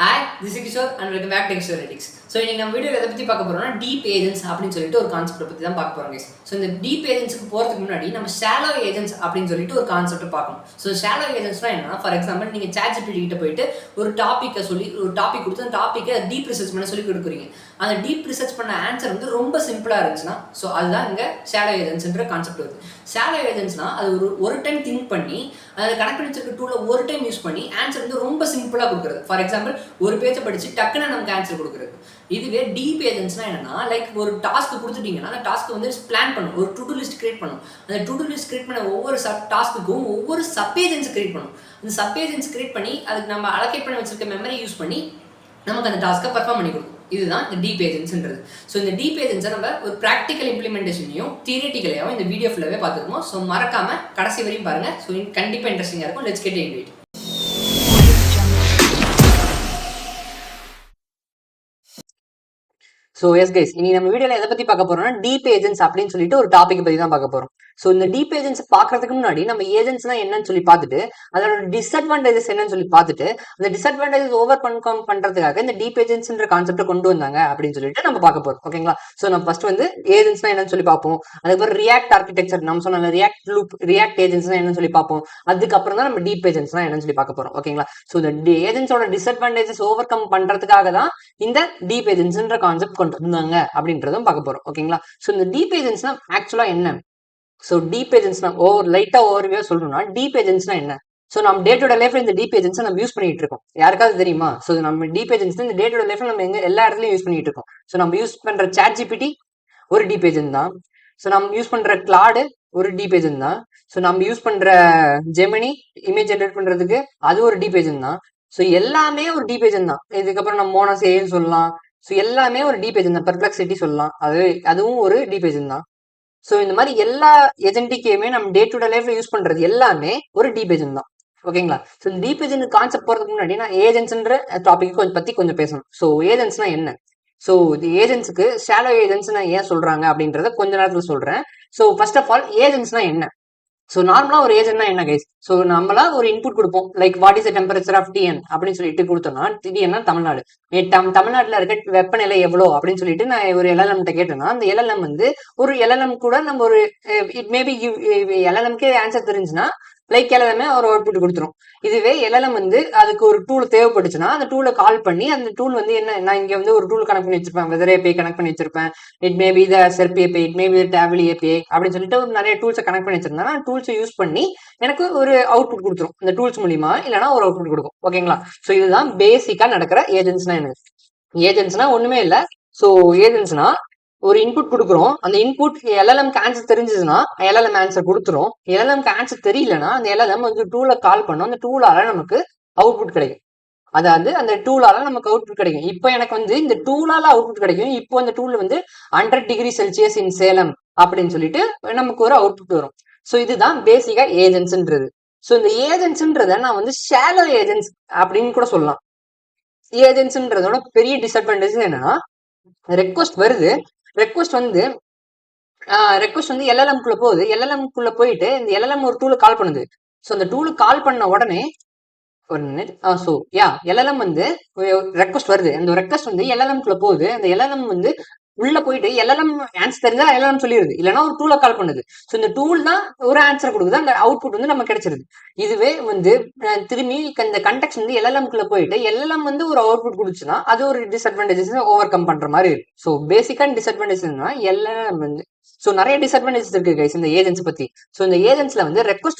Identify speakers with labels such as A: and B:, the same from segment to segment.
A: Hi, this is Kishore and welcome back to Kishore Ethics. So இன்னைக்கு நம்ம video எதை பற்றி பார்க்க போகிறோம்னா டீப் ஏஜென்ட்ஸ் அப்படின்னு சொல்லிட்டு ஒரு கான்செப்ட்டை பற்றி தான் பார்க்க போகிறோம். ஸோ இந்த டீப் ஏஜென்ட்ஸ்க்கு போகிறதுக்கு முன்னாடி நம்ம ஷாலோ ஏஜென்ட்ஸ் அப்படின்னு சொல்லிட்டு ஒரு கான்செப்ட்டை பார்க்கணும். ஸோ ஷாலோ ஏஜென்ட்ஸ்லாம் என்னன்னா, ஃபார் எக்ஸாம்பிள் நீங்கள் ChatGPT கிட்ட போயிட்டு ஒரு டாப்பிக்கை சொல்லி ஒரு டாபிக் கொடுத்து அந்த டாப்பிக்கை டீப் ரிசர்ச் பண்ண சொல்லி கொடுக்குறீங்க. அந்த டீப் ரிசர்ச் பண்ண ஆன்சர் வந்து ரொம்ப சிம்பிளாக இருந்துச்சுன்னா, ஸோ அதுதான் இங்கே ஷாலோ ஏஜென்ட்ஸ்ன்ற கான்செப்ட் வருது. ஷாலோ ஏஜென்ட்ஸ்னா அது ஒரு டைம் திங்க் பண்ணி அதை கனெக்ட் பண்ணி வச்சிருக்க டூலில் ஒரு டைம் யூஸ் பண்ணி ஆன்சர் வந்து ரொம்ப சிம்பிளாக கொடுக்குறது. ஃபார் எக்ஸாம்பிள் ஒரு பேஜை படித்து டக்குன்னு நமக்கு ஆன்சர் கொடுக்குறது. இதுவே டீப் ஏஜென்ட்ஸ்னா என்னன்னா, லைக் ஒரு டாஸ்க் கொடுத்துட்டீங்கன்னா அந்த டாஸ்க் வந்து பிளான் பண்ணும், ஒரு டு டூ லிஸ்ட் கிரியேட் பண்ணும். அந்த டு டூ லிஸ்ட் கிரியேட் பண்ண ஒவ்வொரு டாஸ்க்குக்கும் ஒவ்வொரு சப் ஏஜென்ட்ஸ் கிரியேட் பண்ணும். அந்த சப் ஏஜென்ட்ஸ் கிரியேட் பண்ணி அதுக்கு நம்ம அலோகேட் பண்ணி வச்சிருக்க மெமரி யூஸ் பண்ணி நமக்கு அந்த டாஸ்க்கை பர்ஃபார்ம் பண்ணி கொடுக்கும். இதுதான் இந்த டீப் ஏஜென்ட்ஸ்ன்றது. ஸோ இந்த டீப் ஏஜென்ட்ஸை நம்ம ஒரு ப்ராக்டிக்கல் இம்ப்ளிமெண்டேஷனையும் தியரிட்டிக்கலையும் இந்த வீடியோ ஃபுல்லாகவே பார்த்துருக்கோம். ஸோ மறக்காம கடைசி வரையும் பாருங்க. ஸோ கண்டிப்பாக இன்ட்ரெஸ்டிங்காக இருக்கும். Let's get into it. So S guys, இனி நம்ம வீடியோவில் எதை பற்றி பார்க்க போறோம்னா டீப் ஏஜென்ட்ஸ் அப்படின்னு சொல்லிட்டு ஒரு டாபிக் பற்றி தான் பார்க்க போறோம். ஸோ இந்த டீப் ஏஜென்ட்ஸ் பார்க்கறதுக்கு முன்னாடி நம்ம ஏஜென்ட்ஸ்னா என்னன்னு சொல்லி பார்த்துட்டு அதோட டிஸ்அட்வான்டேஜஸ் என்னன்னு சொல்லி பார்த்துட்டு அந்த டிஸ்அட்வான்டேஜஸ் ஓவர் பண்றதுக்காக இந்த டீப் ஏஜென்ட்ஸ்ன்ற கான்செப்டை கொண்டு வந்தாங்க அப்படின்னு சொல்லிட்டு நம்ம பார்க்க போறோம். ஓகேங்களா? ஸோ நம்ம ஃபர்ஸ்ட் வந்து ஏஜென்ட்ஸ்னா என்னன்னு சொல்லி பார்ப்போம். அதுக்கப்புறம் ரியாக்ட் ஆர்கிடெக்சர் நம்ம சொன்ன ரியாக்ட் ஏஜென்ட்ஸ்னா என்னன்னு சொல்லி பார்ப்போம். அதுக்கப்புறம் தான் நம்ம டீப் ஏஜென்ட்ஸ்னா என்னன்னு சொல்லி பார்க்க போறோம். ஓகேங்களா? ஸோ இந்த ஏஜென்ட்ஸோட டிஸ்அட்வான்டேஜஸ் ஓவர் கம் பண்றதுக்காக தான் இந்த டீப் ஏஜென்ட்ஸ்ன்ற கான்செப்ட் கொண்டு வந்தாங்க அப்படின்றதும் பார்க்க போறோம். ஓகேங்களா? ஸோ இந்த டீப் ஏஜென்ட்ஸ்னா ஆக்சுவலா என்ன? ஸோ டீப் ஏஜென்ட்ஸ்னா ஓவர்வியூ சொல்லணும்னா டீப் ஏஜென்ட்ஸ்னா என்ன? ஸோ நம்ம டே டு டே லைஃப்ல இந்த டீப் ஏஜென்ட்ஸ் நம்ம யூஸ் பண்ணிட்டு இருக்கோம். யாருக்காவது தெரியுமா? ஸோ நம்ம டீப் ஏஜென்ட்ஸ் இந்த டே டு டே லைஃப்ல நம்ம எல்லா இடத்துலயும் யூஸ் பண்ணிட்டு இருக்கோம். ஸோ நம்ம யூஸ் பண்ற ChatGPT ஒரு டீப் ஏஜென்ட் தான். ஸோ நம்ம யூஸ் பண்ற கிளாடு ஒரு டீப் ஏஜென்ட் தான். ஸோ நம்ம யூஸ் பண்ற ஜெமினி இமேஜ் ஜெனரேட் பண்றதுக்கு அது ஒரு டீப் ஏஜென்ட் தான். ஸோ எல்லாமே ஒரு டீப் ஏஜென்ட் தான். இதுக்கப்புறம் நம்ம மோனஸ் ஏன்னு சொல்லலாம். ஸோ எல்லாமே ஒரு டீப் ஏஜென்ட் தான். பெர்ப்ளெக்சிட்டி சொல்லலாம், அதுவும் ஒரு டீப் ஏஜென்ட் தான். ஸோ இந்த மாதிரி எல்லா ஏஜென்டிக்கையுமே நம்ம டே டு டே லைஃப்ல யூஸ் பண்றது எல்லாமே ஒரு டீப் ஏஜென்ட் தான். ஓகேங்களா? ஸோ இந்த டீப் ஏஜென்ட் கான்செப்ட் போறதுக்கு முன்னாடி நான் ஏஜென்ட்ஸ்ன்ற டாபிக் கொஞ்சம் பேசணும். ஸோ ஏஜென்ட்ஸ்னா என்ன? ஸோ இது ஏஜென்ட்ஸ்க்கு ஷாலோ ஏஜென்ட்ஸ் ஏன் சொல்றாங்க அப்படின்றத கொஞ்ச நேரத்துல சொல்றேன். ஸோ ஃபர்ஸ்ட் ஆஃப் ஆல் ஏஜென்ட்ஸ்னா என்ன? ஸோ நார்மலா ஒரு ஏஜென்ட்னா என்ன கைஸ்? ஸோ நம்மளா ஒரு இன்புட் கொடுப்போம். Like what is the temperature of TN அப்படின்னு சொல்லிட்டு கொடுத்தோம்னா, டிஎன்னா தமிழ்நாடு. தமிழ்நாட்டுல இருக்க வெப்பநிலை எவ்வளோ அப்படின்னு சொல்லிட்டு நான் ஒரு எல்எல்எம் கேட்டேன்னா, அந்த எல்எல்எம் வந்து ஒரு எல்எல்எம் கூட நம்ம ஒரு இட் மேபி எல்எல்எம்கே ஆன்சர் தெரிஞ்சுன்னா லைக் எல்லாமே ஒரு அவுட்புட் கொடுத்துரும். இதுவே எல்எல்எம் வந்து அதுக்கு ஒரு டூல் தேவைப்பட்டுச்சுன்னா அந்த டூலை கால் பண்ணி அந்த டூல் வந்து என்ன, நான் இங்க வந்து ஒரு டூல் கனெக்ட் பண்ணி வச்சிருப்பேன், வெதர் ஏபிஐ கனெக்ட் பண்ணி வச்சிருப்பேன், it maybe the Cerf API, it maybe table API அப்படின்னு சொல்லிட்டு ஒரு நிறைய டூல்ஸை கனெக்ட் பண்ணி வச்சிருந்தேன்னா டூல்ஸை யூஸ் பண்ணி எனக்கு ஒரு அவுட்புட் கொடுத்துரும். இந்த டூல்ஸ் மூலியமா இல்லைன்னா ஒரு அவுட்புட் கொடுக்கும். ஓகேங்களா? ஸோ இதுதான் பேசிக்கா நடக்கிற ஏஜென்ட்ஸ்னா என்ன. ஏஜென்ட்ஸ்னா ஒண்ணுமே இல்லை. ஸோ ஏஜென்ட்ஸ்னா ஒரு இன்புட் கொடுக்குறோம். அந்த இன்புட் எல்எல்எம்க்கு ஆன்சர் தெரிஞ்சதுன்னா எல்எல்எம் ஆன்சர் கொடுத்துரும். எல்எல்எம்க்கு ஆன்சர் தெரியலன்னா அந்த எல்எல்எம் வந்து டூலை கால் பண்ணும். அந்த டூலால நமக்கு அவுட்புட் கிடைக்கும். அதாவது அந்த டூலால நமக்கு அவுட்புட் கிடைக்கும். இப்போ எனக்கு வந்து இந்த டூலால அவுட்புட் கிடைக்கும். இப்போ அந்த டூல் வந்து 100 டிகிரி செல்சியஸ் இன் சேலம் அப்படின்னு சொல்லிட்டு நமக்கு ஒரு அவுட்புட் வரும். ஸோ இதுதான் பேசிக்கா ஏஜென்ட்ஸ்ன்றது. ஸோ இந்த ஏஜென்ட்ஸ்ன்றத நான் வந்து ஷாலோ ஏஜென்ட்ஸ் அப்படின்னு கூட சொல்லலாம். ஏஜென்ட்ஸ்ன்றதோட பெரிய டிஸ்அட்வான்டேஜ் என்னன்னா, ரெக்வஸ்ட் வருது, ரெக்வஸ்ட் வந்து எல்எல்எம் குள்ள போகுது. எல்எல்எம் குள்ள போயிட்டு இந்த எல்எல்எம் ஒரு டூலுக்கு கால் பண்ணுது. ஸோ அந்த டூலுக்கு கால் பண்ண உடனே ஒரு மினிட். ஸோ எல்எல்எம் வந்து ரெக்வஸ்ட் வருது. அந்த ரெக்வஸ்ட் வந்து எல்எல்எம் குள்ள போகுது. அந்த எல்எல்எம் வந்து உள்ள போயிட்டு எல்எல்எம் ஆன்சர் தெரிஞ்சா எல்எல்எம் சொல்லிடுது, இல்லைன்னா ஒரு டூலை கால் பண்ணுது. ஸோ இந்த டூல் தான் ஒரு ஆன்சர் கொடுக்குது. அந்த அவுட்புட் வந்து நமக்கு கிடைச்சிருது. இதுவே வந்து திரும்பி இந்த கண்டெக்ட் வந்து எல்எல்எம் குள்ள போயிட்டு எல்எல்எம் வந்து ஒரு அவுட்புட் கொடுச்சுன்னா அது ஒரு டிஸ்அட்வான்டேஜஸ் ஓவர் கம் பண்ற மாதிரி இருக்கு. ஸோ பேசிக்கான டிஸ்அட்வான்டேஜ் என்னன்னா எல்எல்எம் வந்து ஸோ நிறைய டிஸ்அட்வான்டேஜஸ் இருக்கு கைஸ் இந்த ஏஜென்ட்ஸ் பத்தி. ஸோ இந்த ஏஜென்ட்ஸ்ல வந்து request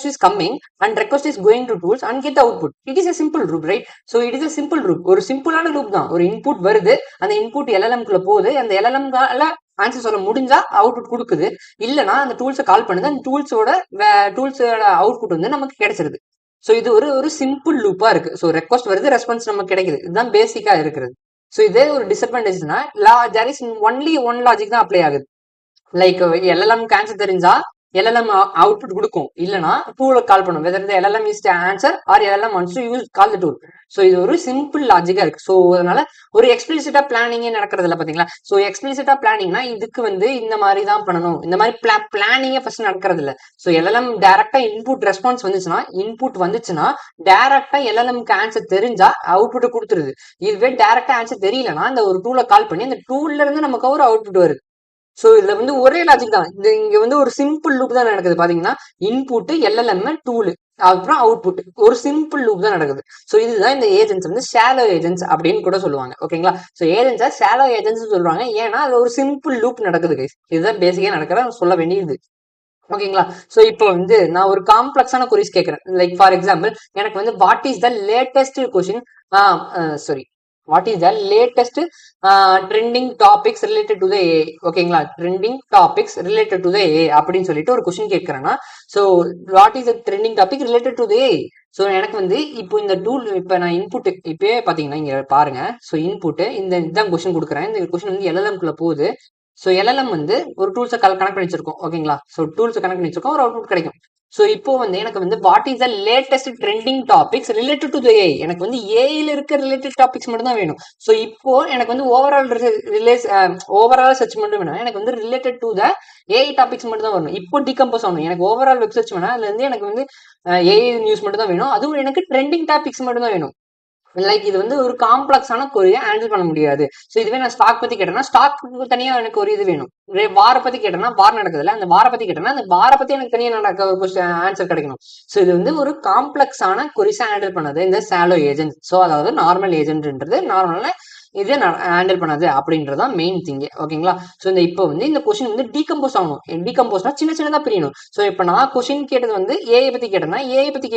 A: is coming and request is going to tools and get output. It is a simple loop, right? So it is a simple loop. ஒரு சிம்பிளான ரூப் தான். ஒரு இன்புட் வருது, அந்த இன்புட் எல்எல்எம் குள்ள போகுது, அந்த எல்எல்எம்கால ஆன்சர் சொல்ல முடிஞ்சா அவுட்புட் கொடுக்குது, இல்லைன்னா அந்த டூல்ஸை கால் பண்ணுது, அந்த டூல்ஸோட அவுட்புட் வந்து நமக்கு கிடைச்சிருது. ஸோ இது ஒரு சிம்பிள் லூப்பா இருக்கு. ஸோ ரெக்வஸ்ட் வருது, ரெஸ்பான்ஸ் நமக்கு கிடைக்குது. இதுதான் பேசிக்கா இருக்கிறது. ஸோ இதே ஒரு டிஸ்அட்வான்டேஜ்னா there is only one logic தான் அப்ளை ஆகுது. லைக் எல்எல்எம் ஆன்சர் தெரிஞ்சா எல்எல்எம் அவுட்புட் கொடுக்கும், இல்லனா டூல கால் பண்ணும். வெதர் இந்த LLM is to answer or LLM wants to use call the tool. So இது ஒரு சிம்பிள் லாஜிக்கா இருக்கு. ஸோ அதனால ஒரு எக்ஸ்பிளிசிட்டா பிளானிங்கே நடக்கிறது இல்லை பாத்தீங்களா. ஸோ எக்ஸ்பிளிசிட்டா பிளானிங்னா இதுக்கு வந்து இந்த மாதிரி தான் பண்ணணும், இந்த மாதிரி பிளானிங்கே ஃபர்ஸ்ட் நடக்கிறது இல்லை. ஸோ எல்எல்எம் டைரக்டா இன்புட் ரெஸ்பான்ஸ் வந்துச்சுன்னா டைரக்டா எல்எல்எம்க்கு ஆன்சர் தெரிஞ்சா அவுட்புட் கொடுத்துருது. இதுவே டைரக்டா ஆன்சர் தெரியலன்னா இந்த ஒரு டூல கால் பண்ணி அந்த டூல்ல இருந்து நமக்கு ஒரு அவுட்புட் வருது. சோ இதுல வந்து ஒரே லாஜிக் தான். இங்க வந்து ஒரு சிம்பிள் லூப் தான் நடக்குது பாத்தீங்கன்னா. இன்புட் எல்எல்எம் டூல் அப்புறம் அவுட்புட், ஒரு சிம்பிள் லூப் தான் நடக்குது. சோ இதுதான் இந்த ஏஜென்ட்ஸ் வந்து ஷாலோ ஏஜென்ட்ஸ் அப்படின்னு கூட சொல்லுவாங்க. ஓகேங்களா. சோ ஏஜென்ட்ஸா ஷாலோ ஏஜென்ட்ஸ் சொல்றாங்க, ஏன்னா அது ஒரு சிம்பிள் லூப் நடக்குது கைஸ். இதுதான் பேசிக்கா நடக்கிற சொல்ல வேண்டியது. ஓகேங்களா. சோ இப்போ வந்து நான் ஒரு காம்ப்ளெக்ஸான கொரிஸ் கேட்கறேன். லைக் ஃபார் எக்ஸாம்பிள் எனக்கு வந்து what is the latest question, sorry what is the latest trending topics related to the A. ஓகேங்களா. Trending topics related to the A அப்படின்னு சொல்லிட்டு ஒரு கொஸ்டின் கேட்கறேன்னா, so what is the trending topic related to the A. So எனக்கு வந்து இப்போ இந்த tool இப்போ நான் இன்புட் இப்பயே பாத்தீங்கன்னா இங்க பாருங்க. ஸோ இன்புட் இந்த இதுதான் கொஸ்டின் கொடுக்குறேன். இந்த கொஸ்டின் வந்து எல்எல்எம்குள்ள போகுது. ஸோ எல்எல்எம் வந்து ஒரு டூல்ஸை கனெக்ட் பண்ணி வச்சிருக்கோம். ஓகேங்களா. ஸோ டூல்ஸ் கனெக்ட் பண்ணி வச்சிருக்கோம், ஒரு அவுட்புட் கிடைக்கும். ஸோ இப்போ வந்து எனக்கு வந்து what is the latest trending topics related to the A. எனக்கு வந்து ஏல இருக்க ரிலேட்டட் டாபிக்ஸ் மட்டும் தான் வேணும். ஸோ இப்போ எனக்கு வந்து ஓவரால் சர்ச் மட்டும் வேணும். எனக்கு வந்து related to the AI topics மட்டும் தான் வரணும். இப்போ டிகம்போஸ் ஆகணும். எனக்கு ஓவரால் வெப் சர்ச் வேணா, அதுல இருந்து எனக்கு வந்து ஏஐ நியூஸ் மட்டும் தான் வேணும். அதுவும் எனக்கு ட்ரெண்டிங் டாபிக்ஸ் மட்டும் தான் வேணும். லைக் இது வந்து ஒரு காம்ப்ளெக்ஸான கொரியை ஹேண்டில் பண்ண முடியாது. ஸோ இதுவே நான் ஸ்டாக் பத்தி கேட்டேன்னா ஸ்டாக்கு தனியா எனக்கு ஒரு இது வேணும். வார பத்தி கேட்டேன்னா வார் நடக்குதுல்ல, அந்த வார பத்தி கேட்டேன்னா அந்த வார பத்தி எனக்கு தனியா நடக்க ஒரு ஆன்சர் கிடைக்கணும். ஸோ இது வந்து ஒரு காம்ப்ளெக்ஸான கொரிஸை ஹேண்டில் பண்ணது இந்த ஷாலோ ஏஜென்ட். ஸோ அதாவது நார்மல் ஏஜென்ட்ன்றது நார்மலான இதே ஹேண்டில் பண்ணது அப்படின்றதான் மெயின் திங். ஓகேங்களா. ஸோ இந்த இப்போ வந்து இந்த கொஸ்டின் வந்து டீகம்போஸ் ஆகணும். டீகம்போஸ்னா சின்ன சின்னதா பிரியணும். ஸோ இப்போ நான் கொஸ்டின் கேட்டது வந்து ஏஐ பத்தி கேட்டேன்னா ஏஐ பத்தி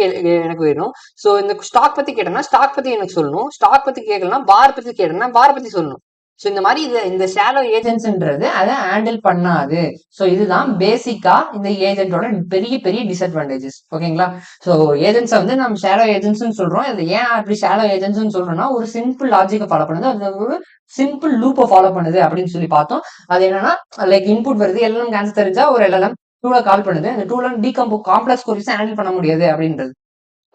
A: எனக்கு வேணும். ஸோ இந்த ஸ்டாக் பத்தி கேட்டேன்னா ஸ்டாக் பத்தி எனக்கு சொல்லணும். ஸ்டாக் பத்தி கேட்கலாம், பார் பத்தி கேட்டேன்னா பார் பத்தி சொல்லணும். ஸோ இந்த மாதிரி இந்த ஷாலோ ஏஜென்ட்ஸ்ன்றது அதை ஹேண்டில் பண்ணாது. ஸோ இதுதான் பேசிக்கா இந்த ஏஜென்ட்டோட பெரிய பெரிய டிஸ்அட்வான்டேஜஸ். ஓகேங்களா. ஸோ ஏஜென்ட்ஸை வந்து நம்ம ஷாலோ ஏஜென்ட்ஸ் சொல்றோம். இது ஏன் அப்படி ஷாலோ ஏஜென்ட்ஸ் சொல்றோம்னா ஒரு சிம்பிள் லாஜிக்கை ஃபாலோ பண்ணுது, அது ஒரு சிம்பிள் லூப்பை ஃபாலோ பண்ணுது அப்படின்னு சொல்லி பார்த்தோம். அது என்னன்னா லைக் இன்புட் வருது, எல்எல்எம் ஆன்சர் தெரிஞ்சா ஒரு எல்எல்எம் டூல கால் பண்ணுது. அந்த டூல காம்ப்ளெக்ஸ் கொரிஸ் ஹேண்டில் பண்ண முடியாது அப்படின்றது.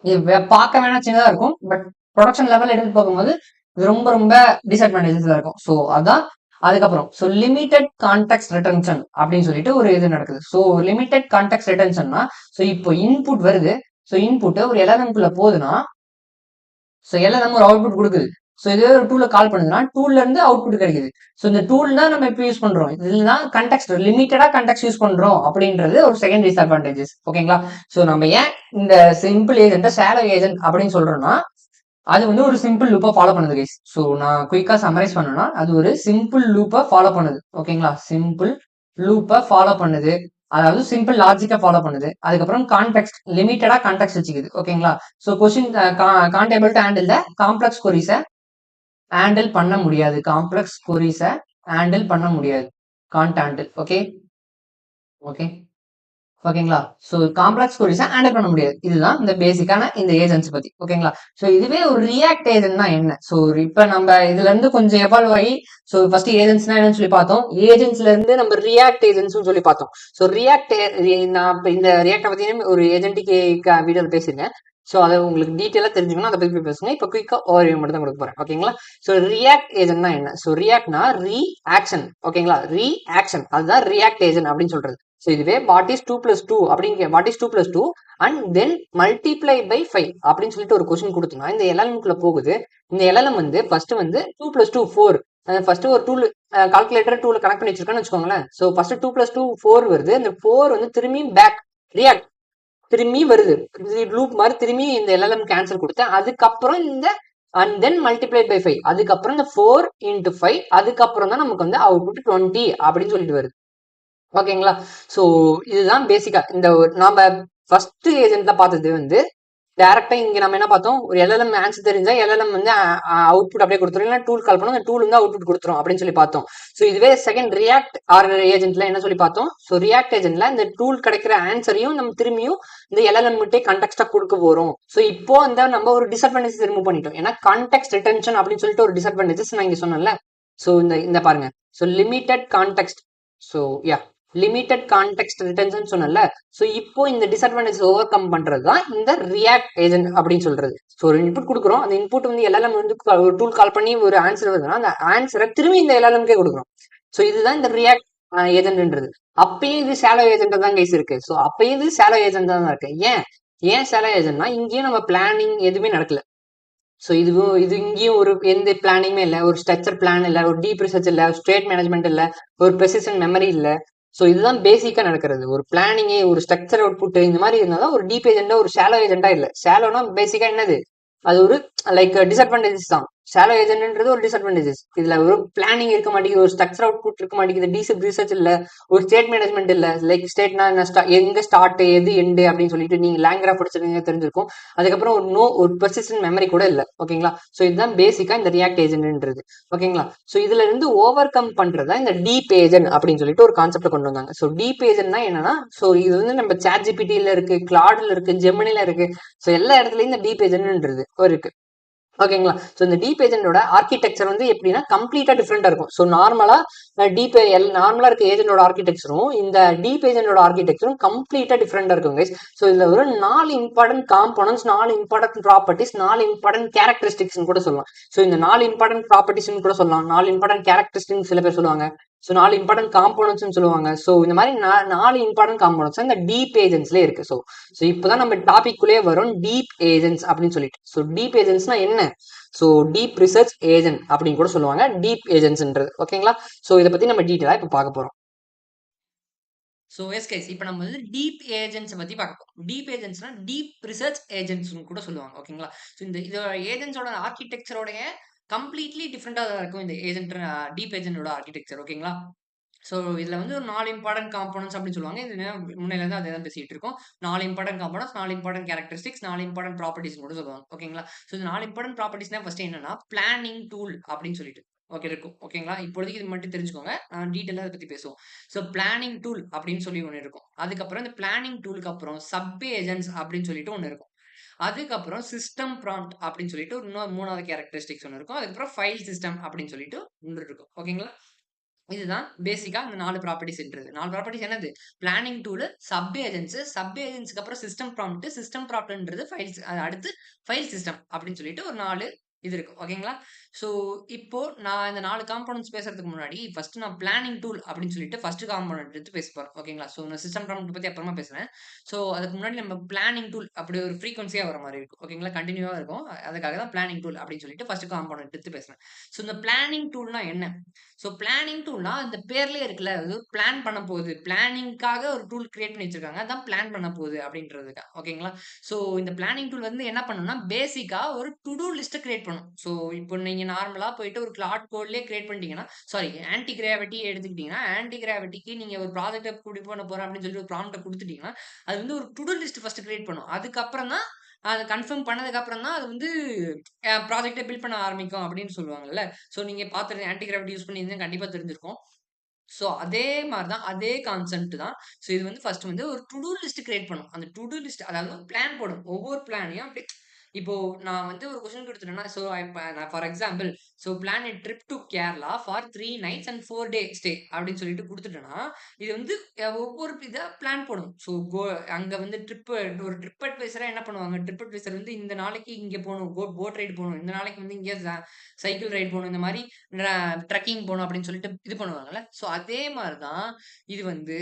A: இது பார்க்க வேணா சின்னதா இருக்கும், பட் ப்ரொடக்ஷன் லெவல் எடுத்து பார்க்கும்போது ரொம்ப ரொம்ப டிஸ்அட்வான்டேஜஸ் இருக்கும். ஸோ அதான். அதுக்கப்புறம் ஸோ லிமிடெட் கான்டெக்ஸ்ட் ரிட்டன்ஷன் அப்படின்னு சொல்லிட்டு ஒரு இது நடக்குது. ஸோ லிமிடெட் கான்டெக்ஸ்ட் ரிட்டன்ஷன்னா ஸோ இப்போ இன்புட் வருது. ஸோ இன்புட் ஒரு எல்எல்எம்குள்ள போகுதுன்னா ஸோ எல்எல்எம் ஒரு அவுட்புட் கொடுக்குது. ஸோ இதே ஒரு டூல கால் பண்ணுதுன்னா டூல்ல இருந்து அவுட்புட் கிடைக்குது. ஸோ இந்த டூல் தான் நம்ம இப்போ யூஸ் பண்றோம். இதுதான் கண்டெக்ஸ்ட், லிமிட்டடா கண்டெக்ஸ்ட் யூஸ் பண்றோம் அப்படின்றது ஒரு செகண்ட் டிஸ்அட்வான்டேஜஸ். ஓகேங்களா. ஸோ நம்ம ஏன் இந்த சிம்பிள் ஏஜென்ட் ஷாலோ ஏஜென்ட் அப்படின்னு சொல்றோம்னா அது வந்து ஒரு சிம்பிள் லூப்பை ஃபாலோ பண்ணுது கைஸ். ஸோ நான் குயிக்கா சம்மரைஸ் பண்ணேன்னா அது ஒரு சிம்பிள் லூப்பை ஃபாலோ பண்ணுது. ஓகேங்களா. சிம்பிள் லூப்பை ஃபாலோ பண்ணுது, அதாவது சிம்பிள் லாஜிக்கா ஃபாலோ பண்ணுது. அதுக்கப்புறம் கான்டெக்ஸ்ட், லிமிட்டடா கான்டெக்ஸ்ட் வச்சுக்குது. ஓகேங்களா. So question can't able to handle the complex கொரிஸை ஹேண்டில் பண்ண முடியாது. காம்ப்ளெக்ஸ் கொரிஸை ஹேண்டில் பண்ண முடியாது. Can't handle. ஓகே ஓகே ஓகேங்களா. ஸோ காம்ப்ளெக்ஸ் கொரிஸை ஹேண்டில் பண்ண முடியாது. இதுதான் இந்த பேசிக்கான இந்த ஏஜென்ட்ஸ் பத்தி. ஓகேங்களா. ஸோ இதுவே ஒரு ரியாக்ட் ஏஜென்ட்னா என்ன. ஸோ இப்போ நம்ம இதுல இருந்து கொஞ்சம் எவால்வ் ஆகி ஸோ ஃபர்ஸ்ட் ஏஜென்ட்ஸ்னா என்னன்னு சொல்லி பார்த்தோம். ஏஜென்ட்ஸ்ல இருந்து நம்ம ரியாக்ட் ஏஜென்ட்ஸ் சொல்லி பார்த்தோம். ஸோ ரியாக்ட் நான் இந்த ரியாக்டை பத்தி ஒரு ஏஜென்ட்டுக்கு வீடியோவில் பேசியிருக்கேன். ஸோ அதை உங்களுக்கு டீட்டெயிலாக தெரிஞ்சுக்கணும், அதை பற்றி பேசுங்க. இப்போ குயிக்கா ஓவர்வியூ மட்டும் தான் கொடுக்க போறேன். ஓகேங்களா. ஸோ ரியாக்ட் ஏஜென்ட்னா என்ன. ஸோ ரியாக்ட்னா ஆக்ஷன். ஓகேங்களா. ஆக்ஷன், அதுதான் ரியாக்ட் ஏஜென்ட் அப்படின்னு சொல்றது. ஸோ இதுவே வாட் இஸ் 2+2 அப்படிங்க, what is 2+2 and then multiply by 5 அப்படின்னு சொல்லிட்டு ஒரு கொஸ்டின் கொடுத்தோம்னா இந்த எல்எல்எம்குள்ள போகுது. இந்த எல்எல்எம் வந்து ஃபர்ஸ்ட் வந்து 2+2 4. ஃபர்ஸ்ட் ஒரு டூல் கால்குலேட்டர் டூல கனெக்ட் பண்ணி வச்சிருக்கான்னு வச்சுக்கோங்களேன். ஸோ ஃபர்ஸ்ட் 2+2 4 வருது. இந்த 4 வந்து திரும்பி பேக் ரியாக்ட் திரும்பி வருது. லூப் மாதிரி திரும்பி இந்த எல்எல்எம் கேன்சல் கொடுத்து அதுக்கப்புறம் இந்த அண்ட் தென் மல்டிப்ளை பை 5, அதுக்கப்புறம் இந்த 4 into 5, அதுக்கப்புறம் தான் நமக்கு வந்து அவுட்புட் 20 அப்படின்னு சொல்லிட்டு வருது. ஓகேங்களா. ஸோ இதுதான் பேசிக்கா இந்த நாம ஃபர்ஸ்ட் ஏஜென்ட்ல பார்த்தது வந்து டைரக்டா இங்க நம்ம என்ன பார்த்தோம், ஒரு எல்எல்எம் ஆன்சர் தெரிஞ்சா எல்எல்எம் வந்து அவுட்புட் அப்படியே கொடுத்துரும், இல்லை டூல் கால் பண்ணும், அந்த டூல் வந்து அவுட்புட் கொடுத்துரும் அப்படின்னு சொல்லி பார்த்தோம். ஸோ இதுவே செகண்ட் ரியாக்ட் ஏஜென்ட்ல என்ன சொல்லி பார்த்தோம். ஸோ ரியாக்ட் ஏஜென்ட்ல இந்த டூல் கிடைக்கிற ஆன்சரையும் நம்ம திரும்பியும் இந்த எல்எல்எம் கிட்டே கண்டெக்ஸ்டா கொடுக்க போறோம். ஸோ இப்போ அந்த நம்ம ஒரு டிஸ்அட்வான்டேஜ் ரிமூவ் பண்ணிட்டோம். ஏன்னா கான்டெக்ஸ்ட் ரிட்டன்ஷன் அப்படின்னு சொல்லிட்டு ஒரு டிஸ்அட்வான்டேஜஸ் நான் இங்க சொன்னேன்ல. ஸோ இந்த பாருங்க. So limited context. So yeah limited context retention சொன்னல. ஸோ இப்போ இந்த டிஸ்அட்வான்டேஜ் ஓவர் கம் பண்றது தான் இந்த ரியாக்ட் ஏஜென்ட் அப்படின்னு சொல்றது. ஸோ ஒரு இன்புட் கொடுக்குறோம், அந்த இன்புட் வந்து எல்எல்எம் வந்து ஒரு டூல் கால் பண்ணி ஒரு ஆன்சர் வருதுன்னா அந்த ஆன்சரை திரும்பி இந்த எல்எல்எம்கே கொடுக்குறோம். ஸோ இதுதான் இந்த ரியாக்ட் ஏஜென்ட்ன்றது. அப்பயும் இது ஷாலோ ஏஜென்ட் தான் கைஸ் இருக்கு. ஸோ அப்பயும் இது ஷாலோ ஏஜென்ட் தான் இருக்கு. ஏன் ஷாலோ ஏஜென்ட்னா இங்கேயும் நம்ம பிளானிங் எதுவுமே நடக்கல. ஸோ இது இங்கேயும் ஒரு எந்த பிளானிங்குமே இல்லை, ஒரு ஸ்ட்ரக்சர் பிளான் இல்லை, ஒரு டீப் ரிசர்ச் இல்லை, ஸ்டேட் மேனேஜ்மெண்ட் இல்லை, ஒரு ப்ரெசிஷன் மெமரி இல்லை. ஸோ இதுதான் பேசிக்கா நடக்கிறது. ஒரு பிளானிங்கே, ஒரு ஸ்ட்ரக்சர் அவுட்புட் இந்த மாதிரி இருந்தால் ஒரு டீப் ஏஜெண்டா ஒரு ஷாலோ ஏஜெண்டா இல்லை. ஷாலோனா பேசிக்கா என்னது, அது ஒரு லைக் டிஸ்அட்வான்டேஜஸ் தான். ஷாலோ ஏஜென்ட்ன்றது ஒரு டிஸ்அட்வான்டேஜஸ். இதுல ஒரு பிளானிங் இருக்க மாட்டேங்குது, ஒரு ஸ்ட்ரக்சர் அவுட்புட் இருக்க மாட்டேங்குது, டீப் ரிசர்ச் இல்ல, ஒரு ஸ்டேட் மேனேஜ்மெண்ட் இல்ல. லைக் ஸ்டேட்னா எங்க ஸ்டார்ட் எது எண்டு அப்படின்னு சொல்லிட்டு நீங்க லேங்கிராஃப் படிச்சிருக்கீங்க தெரிஞ்சிருக்கும். அதுக்கப்புறம் ஒரு பெர்சிஸ்டன்ட் மெமரி கூட இல்ல. ஓகேங்களா? ஸோ இதுதான் பேசிக்கா இந்த ரியாக்ட் ஏஜென்ட்ன்றது. ஓகேங்களா? ஸோ இதுல இருந்து ஓவர் கம் பண்றதா இந்த டீப் ஏஜென்ட் அப்படின்னு சொல்லிட்டு ஒரு கான்செப்ட் கொண்டு வந்தாங்க. ஸோ டீப் ஏஜென்ட்னா என்னன்னா, ஸோ இது வந்து நம்ம சாட் ஜிபிடில இருக்கு, கிளாட்ல இருக்கு, ஜெமினில இருக்கு. ஸோ எல்லா இடத்துலயும் இந்த டீப் ஏஜென்ட்ன்றது இருக்கு. ஓகேங்களா? ஸோ இந்த டீப் ஏஜென்டோட ஆர்கிடெக்சர் வந்து எப்படின்னா கம்ப்ளீட்டா டிஃப்ரெண்டா இருக்கும். ஸோ நார்மலா நார்மலா இருக்க ஏஜென்டோட ஆர்கிடெக்சரும் இந்த டீப் ஏஜென்டோட ஆர்கிடெக்சரும் கம்ப்ளீட்டா டிஃப்ரெண்டா இருக்கும் கைஸ். ஸோ இதுல ஒரு 4 important components, 4 important properties, 4 important characteristics கூட சொல்லலாம். ஸோ இந்த 4 இம்பார்ட்டன்ட் ப்ராப்பர்ட்டிஸ் கூட சொல்லலாம், 4 இம்பார்ட்டன்ட் கேரக்டரிஸ்டிக்ஸ் சில பேர் சொல்லுவாங்க. ஸோ 4 இம்பார்ட்டன்ட் காம்போனன்ட்ஸ் சொல்லுவாங்க. ஸோ இந்த மாதிரி 4 இம்பார்ட்டன்ட் காம்போனன்ட்ஸ் இந்த டீப் ஏஜென்ட்ஸ்ல இருக்கு. ஸோ இப்போதான் நம்ம டாபிக் குள்ளே வரும் டீப் ஏஜென்ட்ஸ் அப்படின்னு சொல்லிட்டு. ஸோ டீப் ஏஜென்ட்ஸ்னா என்ன? ஸோ டீப் ரிசர்ச் ஏஜென்ட் அப்படின்னு கூட சொல்லுவாங்க டீப் ஏஜென்ட்ஸ்ன்றது. ஓகேங்களா? ஸோ இதை பத்தி நம்ம டீட்டெயிலா இப்போ பார்க்க போறோம். ஸோ எஸ்கைஸ் இப்போ நம்ம வந்து டீப் ஏஜென்ட்ஸை பற்றி பார்க்க போகிறோம். டீப் ஏஜென்ட்ஸ்னா டீப் ரிசர்ச் ஏஜென்ட்ஸ்னு கூட சொல்லுவாங்க. ஓகேங்களா? ஸோ இதோட ஏஜென்ட்ஸோட ஆர்கிடெக்சரோடைய கம்ப்ளீட்லி டிஃப்ரெண்டாக தான் இருக்கும் இந்த ஏஜென்ட் டீப் ஏஜென்ட்டோட ஆர்கிடெக்சர். ஓகேங்களா? ஸோ இதுல வந்து ஒரு 4 இம்பார்ட்டன்ட் காம்போனன்ட்ஸ் அப்படின்னு சொல்லுவாங்க. இது முன்னையில இருந்து அதே தான் பேசிட்டு இருக்கோம். 4 important components, 4 important characteristics, 4 important properties கூட சொல்லுவாங்க. ஓகேங்களா? ஸோ இந்த 4 இம்பார்ட்டன்ட் ப்ராப்பர்ட்டிஸ்னா ஃபர்ஸ்ட் என்னன்னா பிளானிங் டூல் அப்படின்னு சொல்லிட்டு ஓகே இருக்கும். ஓகேங்களா? இப்போதைக்கு இது மட்டும் தெரிஞ்சுக்கோங்க. டீட்டெயிலாக அதை பத்தி பேசுவோம். ஸோ பிளானிங் டூல் அப்படின்னு சொல்லி ஒன்று இருக்கும். அதுக்கப்புறம் இந்த பிளானிங் டூலுக்கு அப்புறம் சப் ஏஜென்ட்ஸ் அப்படின்னு சொல்லிட்டு ஒன்று இருக்கும். அதுக்கப்புறம் சிஸ்டம் ப்ராம்ப்ட் அப்படின்னு சொல்லிட்டு இன்னொரு 3வது கேரக்டரிஸ்டிக்ஸ் ஒன்று இருக்கும். அதுக்கப்புறம் ஃபைல் சிஸ்டம் அப்படின்னு சொல்லிட்டு ஒன்று இருக்கும். ஓகேங்களா? இதுதான் பேசிக்கா அந்த 4 ப்ராப்பர்ட்டிஸ்ன்றது. 4 ப்ராப்பர்ட்டிஸ் என்னது? Planning tool, sub agents, sub ஏஜென்ட்ஸ்க்கு அப்புறம் சிஸ்டம் ப்ராம்ப்ட், சிஸ்டம் ப்ராம்ப்ட்ன்றது ஃபைல்ஸ், அடுத்து ஃபைல் சிஸ்டம் அப்படின்னு சொல்லிட்டு ஒரு 4 இது இருக்கு. ஓகேங்களா? ஸோ இப்போ நான் இந்த 4 காம்போனன்ட்ஸ் பேசுறதுக்கு முன்னாடி ஃபர்ஸ்ட் நான் பிளானிங் டூல் அப்படின்னு சொல்லிட்டு ஃபர்ஸ்ட் காம்போனன்ட் எடுத்து பேச போறேன். ஓகேங்களா? ஸோ நான் சிஸ்டம் ப்ராம்ப்ட் பத்தி அப்புறமா பேசுறேன். ஸோ அதுக்கு முன்னாடி நம்ம பிளானிங் டூல் அப்படி ஒரு ஃப்ரீக்வன்சியா வர மாதிரி இருக்கும். ஓகேங்களா? கண்டினியூவா இருக்கும். அதுக்காக தான் பிளானிங் டூல் அப்படின்னு சொல்லிட்டு ஃபர்ஸ்ட் காம்போனன்ட் எடுத்து பேசுறேன். ஸோ இந்த பிளானிங் டூல்னா என்ன? ஸோ பிளானிங் டூல்னா இந்த பேர்லயே இருக்குல்ல, அது பிளான் பண்ண போகுது. பிளானிங்காக ஒரு டூல் கிரியேட் பண்ணி வச்சிருக்காங்க. அதான் பிளான் பண்ண போகுது அப்படின்றதுக்கா. ஓகேங்களா? ஸோ இந்த பிளானிங் டூல் வந்து என்ன பண்ணும்னா, பேசிக்கா ஒரு டு டூ லிஸ்ட் கிரியேட் பண்ணும். ஸோ இப்போ நீங்க நார்மலா போயிட்டு ஒரு கிளாட் கோட்லயே கிரியேட் பண்ணிட்டீங்கன்னா, சாரி ஆன்டி கிராவிட்டி எடுத்துக்கிட்டீங்கன்னா, ஆன்டி கிராவிட்டிக்கு நீங்க ஒரு ப்ராஜெக்ட்ட குடி பண்ண போறேன் அப்படின்னு சொல்லிட்டு ஒரு ப்ராம்ப்ட்ட குடுத்துட்டீங்கன்னா, அது வந்து ஒரு to do list first create பண்ணும். அதுக்கப்புறம் தான் அத கன்ஃபார்ம் பண்ணதுக்கு அப்புறம் தான் அது வந்து ப்ராஜெக்ட்ட பில்ட் பண்ண ஆரம்பிக்கும் அப்படின்னு சொல்லுவாங்கல்ல. ஸோ நீங்க பார்த்துருந்தீங்க ஆன்டி கிராவிட்டி யூஸ் பண்ணியிருந்தீங்கன்னா கண்டிப்பா தெரிஞ்சிருக்கும். ஸோ அதே மாரி தான், அதே கான்செப்ட் தான். ஸோ இது வந்து ஃபர்ஸ்ட் வந்து ஒரு டு டூ லிஸ்ட் கிரியேட் பண்ணும். அந்த டு டூ லிஸ்ட் அதாவது பிளான் போடும். ஒவ்வொரு பிளானையும் அப்படியே இப்போ நான் வந்து ஒரு கொஸ்டின் குடுத்துட்டேன்னா, ஸோ இப்ப நான் for example plan a trip to Kerala for 3 nights and 4 day stay அப்படின்னு சொல்லிட்டு குடுத்துட்டேன்னா, இது வந்து ஒவ்வொரு இதா பிளான் போடும். ஸோ அங்க வந்து ஒரு ட்ரிப் அட்வைசரா என்ன பண்ணுவாங்க? ட்ரிப் அட்வைசர் வந்து இந்த நாளைக்கு இங்க போணும். போட் ரைட் போணும். இந்த நாளைக்கு வந்து இங்க சைக்கிள் ரைட் போணும். இந்த மாரி ட்ரெக்கிங் போணும் அப்படின்னு சொல்லிட்டு இது பண்ணுவாங்கல்ல. ஸோ அதே மாரி தான் இது வந்து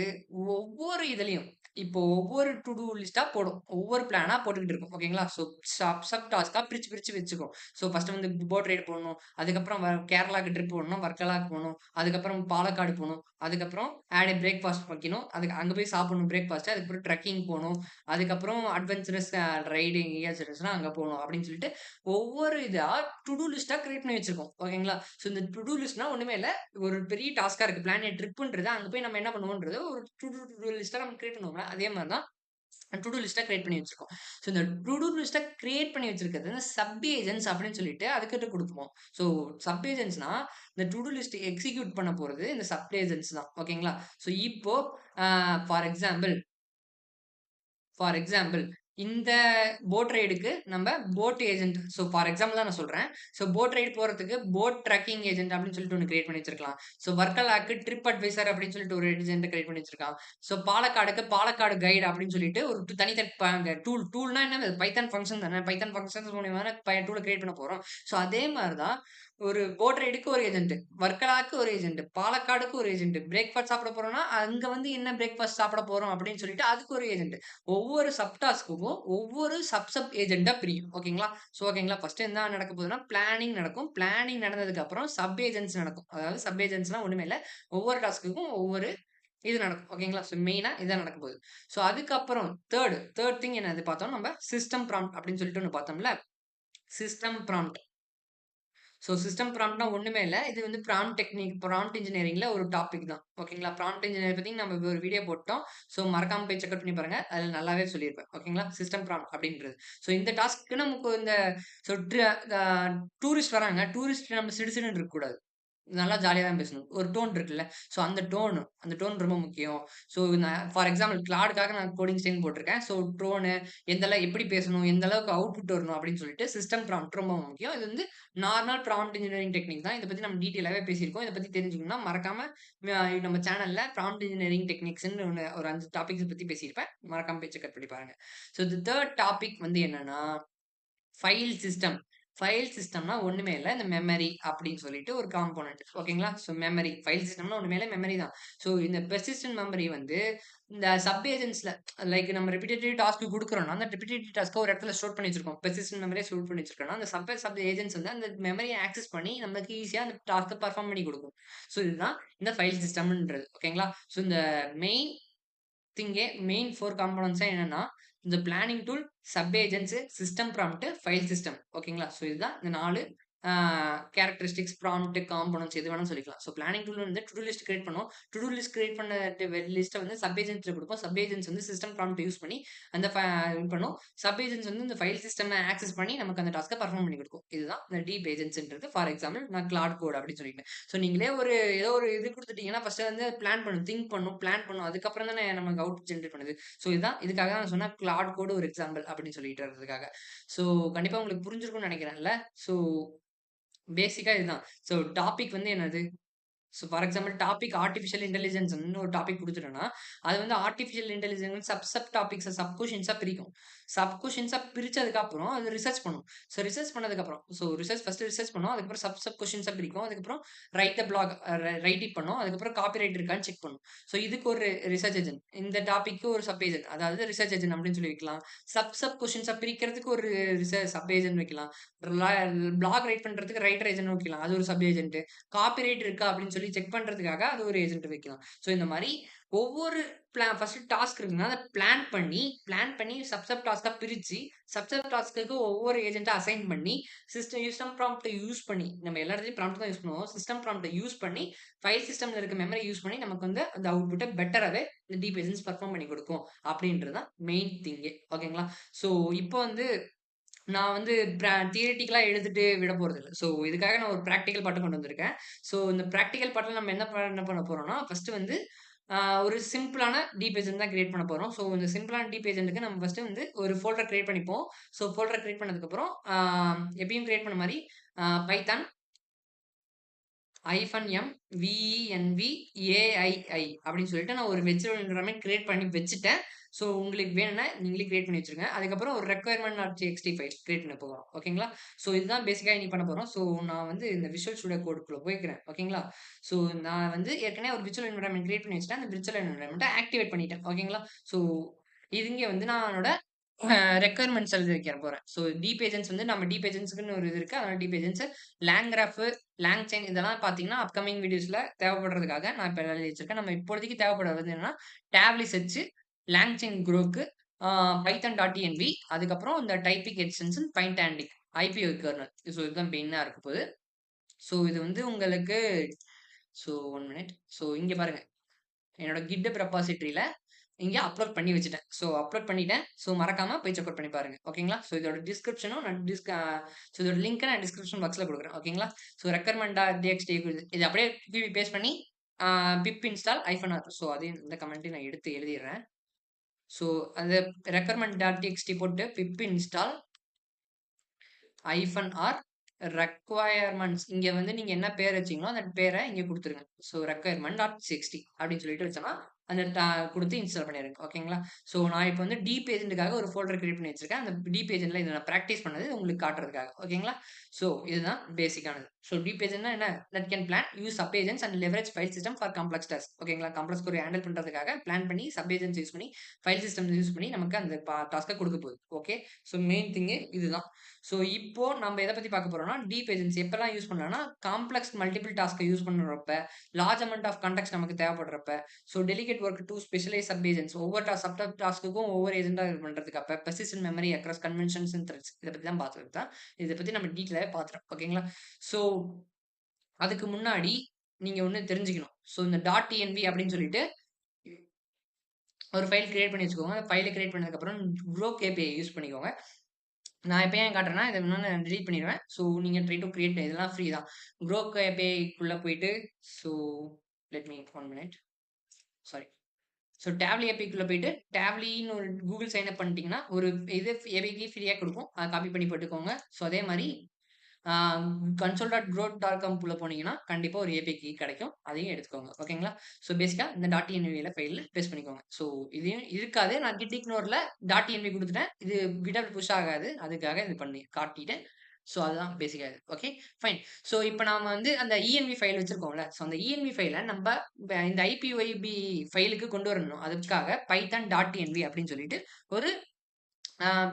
A: ஒவ்வொரு இதுலயும் இப்போ ஒவ்வொரு டு டூ லிஸ்ட்டா போடும். ஒவ்வொரு பிளானா போட்டுக்கிட்டு இருக்கும். ஓகேங்களா? ஸோ சப் டாஸ்க்கா பிரிச்சு பிரிச்சு வச்சுக்கும். ஸோ ஃபர்ஸ்ட் வந்து போட் ரைட் போணும். அதுக்கப்புறம் கேரளாக்கு ட்ரிப் போடணும். வர்க்கலாக்கு போணும். அதுக்கப்புறம் பாலக்காடு போணும். அதுக்கப்புறம் ஆட் பிரேக்ஃபாஸ்ட் வைக்கணும். அங்க போய் சாப்பிடணும் பிரேக்ஃபாஸ்ட். அதுக்கப்புறம் ட்ரெக்கிங் போணும். அதுக்கப்புறம் அட்வென்ச்சரஸ் ரைடிங் எங்கேயாச்சும் இருந்துச்சுன்னா அங்க போணும் அப்படின்னு சொல்லிட்டு ஒவ்வொரு இதா டு டூ லிஸ்ட்டா கிரியேட் பண்ணி வச்சிருக்கோம். ஓகேங்களா? ஸோ இந்த டு டூ லிஸ்ட்னா ஒண்ணுமே இல்ல. ஒரு பெரிய டாஸ்க்கா இருக்கு. பிளான் எ ட்ரிப்ன்றது அங்க போய் நம்ம என்ன பண்ணுவோம்ன்றது ஒரு டு டூ லிஸ்ட்டா நம்ம கிரியேட் பண்ணுவோம்ல. அதே மாரி தான் டு டூ லிஸ்ட்டா கிரியேட் பண்ணி வச்சிருக்கோம். ஸோ இந்த டு டூ லிஸ்ட்டா கிரியேட் பண்ணி வச்சிருக்கிறது இந்த சப் ஏஜென்ட்ஸ் அப்படின்னு சொல்லிட்டு அதுக்கிட்ட குடுப்போம். ஸோ சப் ஏஜென்ட்ஸ்னா இந்த டு டூ லிஸ்ட் எக்ஸிக்யூட் பண்ண போறது இந்த சப் ஏஜென்ட்ஸ் தான். ஓகேங்களா? ஸோ இப்போ அ ஃபார் எக்ஸாம்பிள் ஃபார் எக்ஸாம்பிள் இந்த போட் ரைடுக்கு நம்ம boat agent. So for example தான் நான் சொல்றேன். ஸோ போட் ரைடு போறதுக்கு போட் ட்ராக்கிங் ஏஜென்ட் அப்படின்னு சொல்லிட்டு ஒன்று கிரியேட் பண்ணி வச்சிருக்கலாம். ஸோ வர்க்கலாக்கு ட்ரிப் அட்வைசர் அப்படின்னு சொல்லிட்டு ஒரு ஏஜென்ட் கிரியேட் பண்ணி வச்சிருக்கான். ஸோ பாலக்காடுக்கு பாலக்காடு கைடு அப்படின்னு சொல்லிட்டு ஒரு தனித்தனி டூல்னா என்ன, பைத்தான் ஃபங்க்ஷன் தானே, பைத்தான் ஃபங்க்ஷன்ஸ் மூலியமா டூலை கிரியேட் பண்ண போறோம். ஸோ அதே மாதிரி தான் ஒரு போட் ரைடுக்கு ஒரு ஏஜென்ட், வர்க்கலாக்கு ஒரு ஏஜென்ட், பாலக்காடுக்கு ஒரு ஏஜென்ட், பிரேக்ஃபாஸ்ட் சாப்பிட போறோம்னா அங்க வந்து என்ன பிரேக்ஃபாஸ்ட் சாப்பிட போறோம் அப்படின்னு சொல்லிட்டு அதுக்கு ஒரு ஏஜென்ட். ஒவ்வொரு சப்டாஸ்க்குக்கும் ஒவ்வொரு சப் ஏஜென்ட்டா பிரியும். ஓகேங்களா? ஸோ ஓகேங்களா? ஃபர்ஸ்ட் என்ன நடக்க போகுதுன்னா, பிளானிங் நடக்கும். பிளானிங் நடந்ததுக்கு அப்புறம் சப் ஏஜென்ட்ஸ் நடக்கும். அதாவது சப் ஏஜென்ட்ஸ்னா ஒண்ணுமே இல்ல. ஒவ்வொரு டாஸ்க்குக்கும் ஒவ்வொரு இது நடக்கும். ஓகேங்களா? ஸோ மெயினா இதான் நடக்க போகுது. ஸோ அதுக்கப்புறம் தேர்ட் திங் என்னது பார்த்தோம் நம்ம, சிஸ்டம் ப்ராம்ப்ட் அப்படின்னு சொல்லிட்டு ஒண்ணு பார்த்தோம்ல. System prompt. ஸோ சிஸ்டம் ப்ராம்ப்ட்னா ஒண்ணுமே இல்ல. இது வந்து ப்ராம்ப்ட் இன்ஜினியரிங்ல ஒரு டாபிக் தான். ஓகேங்களா? ப்ராம்ப்ட் இன்ஜினியர் பத்தி நம்ம ஒரு வீடியோ போட்டோம். ஸோ மறக்காம போய் செக் அவுட் பண்ணி பாருங்க. அதுல நல்லாவே சொல்லியிருப்பேன். ஓகேங்களா? சிஸ்டம் ப்ராம்ப்ட் அப்படின்றது. ஸோ இந்த டாஸ்க்கு நமக்கு இந்த ஸோ டூரிஸ்ட் வராங்க. டூரிஸ்ட் நம்ம சிடுசிடுன்னு இருக்கக்கூடாது. நல்லா ஜாலியா தான் பேசணும். ஒரு டோன் இருக்குல்ல. ஸோ அந்த டோன் ரொம்ப முக்கியம். ஸோ நான் ஃபார் எக்ஸாம்பிள் கிளாடுக்காக நான் கோடிங் ஸ்டைல் போட்டிருக்கேன். ஸோ டோனு எப்படி பேசணும், எந்த அளவுக்கு அவுட்புட் வரணும் அப்படின்னு சொல்லிட்டு சிஸ்டம் ப்ராம்ப்ட் ரொம்ப முக்கியம். இது வந்து நார்மல் ப்ராம்ப்ட் இன்ஜினியரிங் டெக்னிக் தான். இத பத்தி நம்ம டீட்டெயிலாவே பேசியிருக்கோம். இத பத்தி தெரிஞ்சுக்கணும்னா மறக்காம நம்ம சேனல்ல ப்ராம்ப்ட் இன்ஜினியரிங் டெக்னிக்ஸ்ன்னு ஒரு 5 டாபிக்ஸ் பத்தி பேசியிருப்பேன். மறக்காம போய் செக் அவுட் பண்ணி பாருங்க. ஸோ தேர்ட் டாபிக் வந்து என்னன்னா, ஃபைல் சிஸ்டம். ஃபைல் சிஸ்டம்னா ஒண்ணுமே இல்ல. இந்த மெமரி அப்படின்னு சொல்லிட்டு ஒரு காம்போனன்ட். ஓகேங்களா? ஸோ மெமரி, ஃபைல் சிஸ்டம்னா ஒண்ணுமே இல்ல, மெமரி தான். ஸோ இந்த பெர்சிஸ்டன்ட் மெமரி வந்து இந்த சப் ஏஜென்ட்ஸ்ல லைக் நம்ம ரிபிட்டேட்டிவ் டாஸ்க் குடுக்குறோம்னா, அந்த ரிபிட்டேட்டிவ் டாஸ்க்க ஒரு இடத்துல ஸ்டோர் பண்ணி வச்சிருக்கோம். பெர்சிஸ்டன்ட் மெமரியா ஸ்டோர் பண்ணி வச்சிருக்கோம்னா, அந்த சப் ஏஜென்ட்ஸ் வந்து அந்த மெமரிய ஆக்சஸ் பண்ணி நமக்கு ஈஸியா அந்த டாஸ்க்க பெர்ஃபார்ம் பண்ணி குடுக்கும். ஸோ இதுதான் இந்த ஃபைல் சிஸ்டம்ன்றது. ஓகேங்களா? ஸோ இந்த மெயின் மெயின் 4 காம்போனன்ட்ஸா என்னன்னா, இந்த planning tool, sub agents, system prompt, file system. ஓகேங்களா? ஸோ இதுதான் இந்த 4 ஆ கேரக்டரிஸ்டிக்ஸ், ப்ராம்ப்ட், காம்போனன்ட்ஸ் எது வேணாலும் சொல்லிக்கலாம். ஸோ பிளானிங் டூல் வந்து டு டூ லிஸ்ட் கிரியேட் பண்ணும். டு டூ லிஸ்ட் கிரியேட் பண்ண லிஸ்ட்ட வந்து சப் ஏஜென்ட்ஸ்ல குடுப்போம். சப் ஏஜென்ட்ஸ் வந்து சிஸ்டம் ப்ராம்ப்ட் யூஸ் பண்ணி அந்த இது பண்ணும். சப் ஏஜென்ட்ஸ் வந்து இந்த ஃபைல் சிஸ்டம ஆக்சஸ் பண்ணி நமக்கு அந்த டாஸ்க்க பெர்ஃபார்ம் பண்ணி குடுக்கும். இதுதான் இந்த டீப் ஏஜென்ட்ஸ்ன்றது. ஃபார் எக்ஸாம்பிள் நான் கிளாட் கோட் அப்படின்னு சொல்லிட்டேன். ஸோ நீங்களே ஏதோ ஒரு இது குடுத்துட்டீங்கன்னா, ஃபர்ஸ்ட் வந்து பிளான் பண்ணும், திங்க் பண்ணும், பிளான் பண்ணும். அதுக்கப்புறம் தானே நமக்கு அவுட்புட் ஜெனரேட் பண்ணுது. ஸோ இதுக்காக தான் நான் சொன்னேன் கிளாட் கோட் ஒரு எக்ஸாம்பிள் அப்படின்னு சொல்லிட்டு வர்றதுக்காக. ஸோ கண்டிப்பா உங்களுக்கு புரிஞ்சிருக்கும்னு நெனைக்கிறேன்ல. ஸோ பேசிக்கா இதுதான். ஸோ டாபிக் வந்து என்னது? So for example topic artificial இன்டெலிஜென்ஸ்ன்னு ஒரு டாபிக் குடுத்துட்டோம்னா, அது வந்து ஆர்டிஃபிஷியல் இன்டெலிஜென்ஸ் சப் டாபிக்ஸ சப் கொஸ்டின்ஸா பிரிக்கும். சப் கொஸ்டின்ஸா பிரிச்சதுக்கு அப்புறம் அது ரிசர்ச் பண்ணும். ஸோ ரிசர்ச் பண்ணதுக்கப்புறம் ஃபர்ஸ்ட் ரிசர்ச் பண்ணும். அதுக்கப்புறம் சப் கொஸ்டின்ஸா பிரிக்கும். அதுக்கப்புறம் write the blog write it பண்ணும். அதுக்கப்புறம் காப்பிரைட் இருக்கான்னு செக் பண்ணும். ஸோ இதுக்கு ஒரு ரிசர்ச் ஏஜென்ட். இந்த டாபிக்க்கு ஒரு சப் ஏஜென்ட். அதாவது ரிசர்ச் ஏஜென்ட் அப்படின்னு சொல்லி வைக்கலாம். சப் கொஸ்டின்ஸா பிரிக்கிறதுக்கு ஒரு சப் ஏஜென்ட் வைக்கலாம். பிளாக் ரைட் பண்றதுக்கு ரைட்டர் ஏஜென்ட் வைக்கலாம். அது ஒரு சப் ஏஜென்ட். காப்பிரைட் இருக்கா அப்படின்னு சொல்லி செக் பண்றதுக்காக அது ஒரு ஏஜென்ட் வைக்கலாம். ஸோ இந்த மாரி ஒவ்வொரு ஃபர்ஸ்ட் டாஸ்க் இருக்குன்னா, அத பிளான் பண்ணி சப் டாஸ்க்கா பிரிச்சு, சப் டாஸ்க்குக்கு ஒவ்வொரு ஏஜென்ட்டா அசைன் பண்ணி, சிஸ்டம் ப்ராம்ப்ட்ட யூஸ் பண்ணி, நம்ம எல்லா இடத்துலயும் ப்ராம்ப்ட் தான் யூஸ் பண்ணுவோம். சிஸ்டம் ப்ராம்ப்ட்ட யூஸ் பண்ணி, ஃபைல் சிஸ்டம்ல இருக்க மெமரி யூஸ் பண்ணி நமக்கு வந்து அந்த அவுட்புட்ட பெட்டராவே இந்த டீப் ஏஜென்ட்ஸ் பெர்ஃபார்ம் பண்ணி குடுக்கும். அப்படின்றது தான் மெயின் திங்கே. ஓகேங்களா? ஸோ இப்போ வந்து நான் வந்து தியரிட்டிக்கலா எழுதிட்டு விட போறதில்ல. ஸோ இதுக்காக நான் ஒரு பிராக்டிகல் பார்ட்ட கொண்டு வந்திருக்கேன். ஸோ இந்த பிராக்டிகல் பார்ட்ல நம்ம என்ன பண்ண போறோம்னா, ஃபர்ஸ்ட் வந்து ஒரு சிம்பிளான டீப் ஏஜென்ட் தான் கிரியேட் பண்ண போறோம். ஸோ இந்த சிம்பிளான டீப் ஏஜென்ட்க்கு நம்ம ஃபர்ஸ்ட் வந்து ஒரு ஃபோல்டர் கிரியேட் பண்ணிப்போம். ஸோ ஃபோல்டர் கிரியேட் பண்ணதுக்கப்புறம் எப்பயும் கிரியேட் பண்ண மாரி பைத்தான் -m venv அப்படின்னு சொல்லிட்டு நான் ஒரு வெர்ச்சுவல் என்வைரன்மென்ட் கிரியேட் பண்ணி வச்சுட்டேன். ஸோ உங்களுக்கு வேணும்னா நீங்களே கிரியேட் பண்ணி வச்சுருங்க. அதுக்கப்புறம் ஒரு requirement.txt ஃபைல் கிரியேட் பண்ண போறோம். ஓகேங்களா? ஸோ இதுதான் பேசிக்கா இன்னைக்கு பண்ண போறோம். ஸோ நான் வந்து இந்த விஷுவல் ஸ்டுடியோ கோடுக்குள்ள போய்க்கிறேன். ஓகேங்களா? ஸோ நான் வந்து ஏற்கனவே ஒரு விர்ச்சுவல் என்வைரன்மென்ட் கிரியேட் பண்ணி வச்சுட்டேன். அந்த விர்ச்சுவல் என்வைரன்மென்ட்ட ஆக்டிவேட் பண்ணிட்டேன். ஓகேங்களா? ஸோ இது இங்க வந்து நான் என்னோட ரெக்யர்மென்ட்ஸ் எழுதி வைக்க போறேன். ஸோ டீப் ஏஜென்ட்ஸ் வந்து நம்ம டீப் ஏஜென்ட்ஸ்க்குன்னு ஒரு இது இருக்கு. அதனால deep agents, lang graph, lang chain இதெல்லாம் பார்த்தீங்கன்னா, அப்கமிங் வீடியோஸ்ல தேவைப்படுறதுக்காக நான் இப்ப எழுதி வச்சிருக்கேன். நம்ம இப்போதைக்கு தேவைப்படுறது என்னன்னா, டேப்லி செர்ச், லேங் செயின் குரோக்கு, பைத்தன்.env அதுக்கப்புறம் இந்த typic extension பைண்டாண்டிக், IPO kernel. So இதுதான் மெயினா இருக்க போகுது. ஸோ இது வந்து உங்களுக்கு ஸோ 1 மினிட். ஸோ இங்க பாருங்க. என்னோட GitHub ரெபாசிட்டரியில இங்க அப்லோட் பண்ணி வச்சுட்டேன். ஸோ அப்லோட் பண்ணிட்டேன். ஸோ மறக்காம போய் செக் அவுட் பண்ணி பாருங்க. ஓகேங்களா? ஸோ இதோட டிஸ்கிரிப்ஷனும் நான் ஸோ இதோட லிங்க்க நான் டிஸ்கிரிப்ஷன் பாக்ஸ்ல குடுக்குறேன். ஓகேங்களா? ஸோ ரெக்யர்மென்ட்.txt இது அப்படியே பேஸ்ட் பண்ணி பிப் இன்ஸ்டால் -r. ஸோ அதையும் இந்த கமெண்ட்டையும் நான் எடுத்து எழுதிடுறேன். ஸோ அந்த ரெக்யர்மெண்ட் டாட் டிஎக்ஸ்டி போட்டு பிப் இன்ஸ்டால் -r ரெக்வயர்மெண்ட்ஸ் இங்க வந்து நீங்க என்ன பேர் வச்சீங்களோ அந்த பேரை இங்க கொடுத்துருங்க. ஸோ ரெக்வயர்மெண்ட் டாட் 60 அப்படின்னு சொல்லிட்டு வச்சோம்னா அந்த கொடுத்து இன்ஸ்டால் பண்ணிருங்க. ஓகேங்களா? ஸோ நான் இப்போ வந்து டீப் ஏஜென்ட்டுக்காக ஒரு ஃபோல்டர் கிரியேட் பண்ணி வச்சிருக்கேன். அந்த டீப் ஏஜென்ட்ல இதை நான் ப்ராக்டிஸ் பண்ணது உங்களுக்கு காட்டுறதுக்காக. ஓகேங்களா? ஸோ இதுதான் பேசிக்கானது. ஸோ டீப் ஏஜென்ட்னா என்ன? That can plan use sub agents and leverage file system for complex task. ஓகேங்களா? காம்ப்ளெக்ஸ் ஒரு ஹேண்டில் பண்றதுக்காக பிளான் பண்ணி சப் ஏஜென்ட்ஸ் யூஸ் பண்ணி ஃபைல் சிஸ்டம் யூஸ் பண்ணி நமக்கு அந்த டாஸ்க்கை கொடுக்க போகுது. ஓகே. ஸோ மெயின் திங் இதுதான். ஸோ இப்போ நம்ம எதை பத்தி பார்க்க போறோம்னா டீப் ஏஜென்ட்ஸ் எப்பெல்லாம் யூஸ் பண்ணலாம்னா காம்ப்ளெக்ஸ் மல்டிபிள் டாஸ்க்கை யூஸ் பண்றப்ப, லார்ஜ் அமௌண்ட் ஆஃப் கான்டெக்ட் நமக்கு தேவைப்படுறப்ப, so delegate work to specialise sub agents ஒவ்வொரு சப் டாஸ்க்குக்கும் ஒவ்வொரு ஏஜென்டா பண்றதுக்கு அப்ப persistent memory across conventions and threads இதை பத்தி தான் பார்த்துட்டு தான் இதை பத்தி நம்ம டீட்டெயிலாக பார்த்துறோம். ஓகேங்களா? ஸோ அதுக்கு முன்னாடி நீங்க ஒண்ணு தெரிஞ்சுக்கணும். ஸோ இந்த டாட் டிஎன்பி அப்படின்னு சொல்லிட்டு ஒரு ஃபைல் கிரியேட் பண்ணி வச்சுக்கோங்க. ஃபைலை கிரியேட் பண்ணதுக்கப்புறம் க்ரோக் ஏபிஐ யூஸ் பண்ணிக்கோங்க. நான் இப்போ ஏன் காட்டுறேன்னா இதை இன்னொன்று delete பண்ணிடுவேன். ஸோ நீங்கள் ட்ரை டு கிரியேட் இதெல்லாம் ஃப்ரீ தான். க்ரோக் ஏபிஐக்குள்ளே போயிட்டு so let me 1 minute sorry. So Tavily ஏபிஐக்குள்ளே போயிட்டு டேப்லின்னு ஒரு கூகுள் சைன் அப் பண்ணிட்டீங்கன்னா ஒரு இது ஏபிஐக்கு ஃப்ரீயாக கொடுக்கும். அதை காப்பி பண்ணி போட்டுக்கோங்க. ஸோ அதே மாதிரி console.growth.com குள்ள போனீங்கன்னா கண்டிப்பா ஒரு ஏபிஐ கீ கிடைக்கும். அதையும் எடுத்துக்கோங்க. ஓகேங்களா? ஸோ பேசிக்கா இந்த டாட் என்வில ஃபைல்ல பேஸ்ட் பண்ணிக்கோங்க. ஸோ இதையும் இருக்காது. நான் git ignore டாட் என்வி குடுத்துட்டேன். இது GitHub புஷ் ஆகாது. அதுக்காக இது பண்ணி காட்டிட்டேன். ஸோ அதுதான் பேசிக்கா இது. Okay fine. ஸோ இப்போ நாம வந்து அந்த இஎன்வி ஃபைல் வச்சிருக்கோம்ல. ஸோ அந்த இஎன்வி ஃபைல நம்ப இந்த ஐபிஒய்பி ஃபைலுக்கு கொண்டு வரணும். அதுக்காக பைத்தான் டாட் என்வி அப்படின்னு சொல்லிட்டு ஒரு